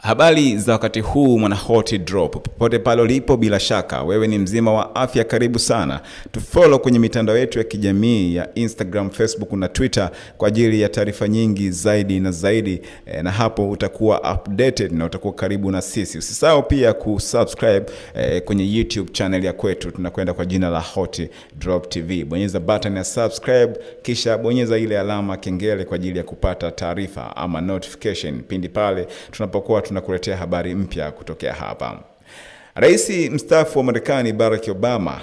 Habari za wakati huu mwana Hot Drop. Popote pale ulipo, bila shaka wewe ni mzima wa afya, karibu sana. Tufollow kwenye mitandao yetu ya kijamii ya Instagram, Facebook na Twitter kwa ajili ya taarifa nyingi zaidi na zaidi, na hapo utakuwa updated na utakuwa karibu na sisi. Usisahau pia kusubscribe kwenye YouTube channel ya kwetu. Tunakwenda kwa jina la Hot Drop TV. Bonyeza button ya subscribe, kisha bonyeza ile alama kengele kwa ajili ya kupata taarifa ama notification pindi pale tunapokuwa tunakuletea habari mpya kutokea hapa. Rais mstaafu wa Marekani Barack Obama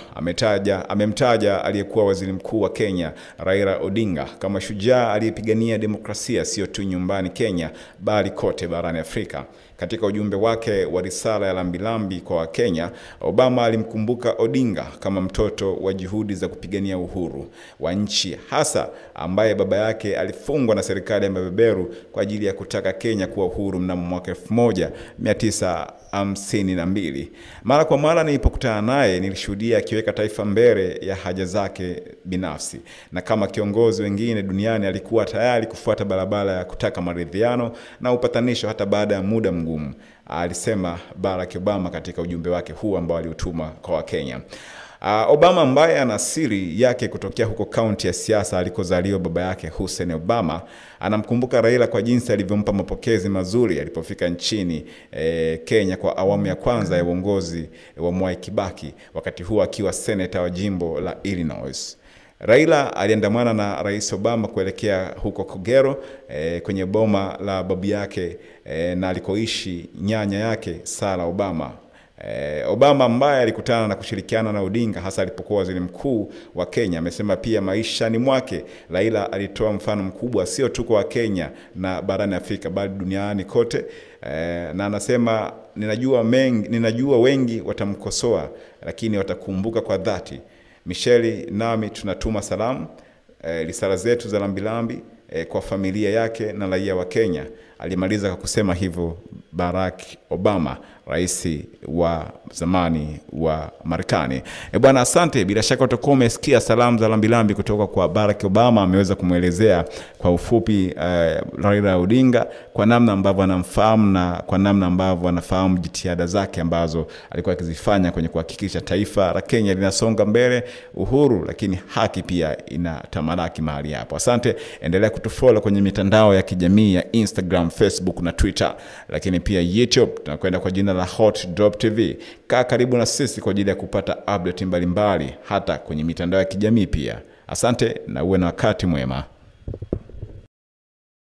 amemtaja aliyekuwa waziri mkuu wa Kenya Raila Odinga kama shujaa aliyepigania demokrasia sio tu nyumbani Kenya bali kote barani Afrika. Katika ujumbe wake wa risala ya lambilambi kwa Wakenya, Obama alimkumbuka Odinga kama mtoto wa juhudi za kupigania uhuru wa nchi, hasa ambaye baba yake alifungwa na serikali ya mabeberu kwa ajili ya kutaka Kenya kuwa uhuru mnamo mwaka 1952. Mara kwa mara nilipokutana naye nilishuhudia akiweka taifa mbele ya haja zake binafsi, na kama kiongozi wengine duniani alikuwa tayari kufuata barabara ya kutaka maridhiano na upatanisho hata baada ya muda mgumu, alisema Barack Obama katika ujumbe wake huu ambao aliutuma kwa Wakenya. Obama ambaye ana siri yake kutokea huko kaunti ya Siasa alikozaliwa baba yake Hussein Obama, anamkumbuka Raila kwa jinsi alivyompa mapokezi mazuri alipofika nchini Kenya kwa awamu ya kwanza ya uongozi wa Mwai Kibaki, wakati huo akiwa senator wa jimbo la Illinois. Raila aliandamana na Rais Obama kuelekea huko Kogero kwenye boma la babu yake na alikoishi nyanya yake Sarah Obama. Obama ambaye alikutana na kushirikiana na Odinga hasa alipokuwa waziri mkuu wa Kenya, amesema pia maishani mwake Raila alitoa mfano mkubwa sio tu kwa Kenya na barani Afrika bali duniani kote, na anasema ninajua wengi watamkosoa lakini watakumbuka kwa dhati. Michelle nami tunatuma salamu, risala zetu za lambilambi kwa familia yake na raia wa Kenya. Alimaliza kwa kusema hivyo Barack Obama, rais wa zamani wa Marekani. Bwana, asante. Bila shaka utakuwa umesikia salamu za lambilambi kutoka kwa Barack Obama. Ameweza kumuelezea kwa ufupi Raila Odinga kwa namna ambavyo anamfahamu na kwa namna ambavyo anafahamu jitihada zake ambazo alikuwa akizifanya kwenye kuhakikisha taifa la Kenya linasonga mbele, uhuru lakini haki pia inatamalaki mahali hapo. Asante, endelea kutufollow kwenye mitandao ya kijamii ya Instagram, Facebook na Twitter, lakini pia YouTube tunakwenda kwa jina la Hot Drop TV. Kaa karibu na sisi kwa ajili ya kupata update mbalimbali hata kwenye mitandao ya kijamii pia. Asante na uwe na wakati mwema.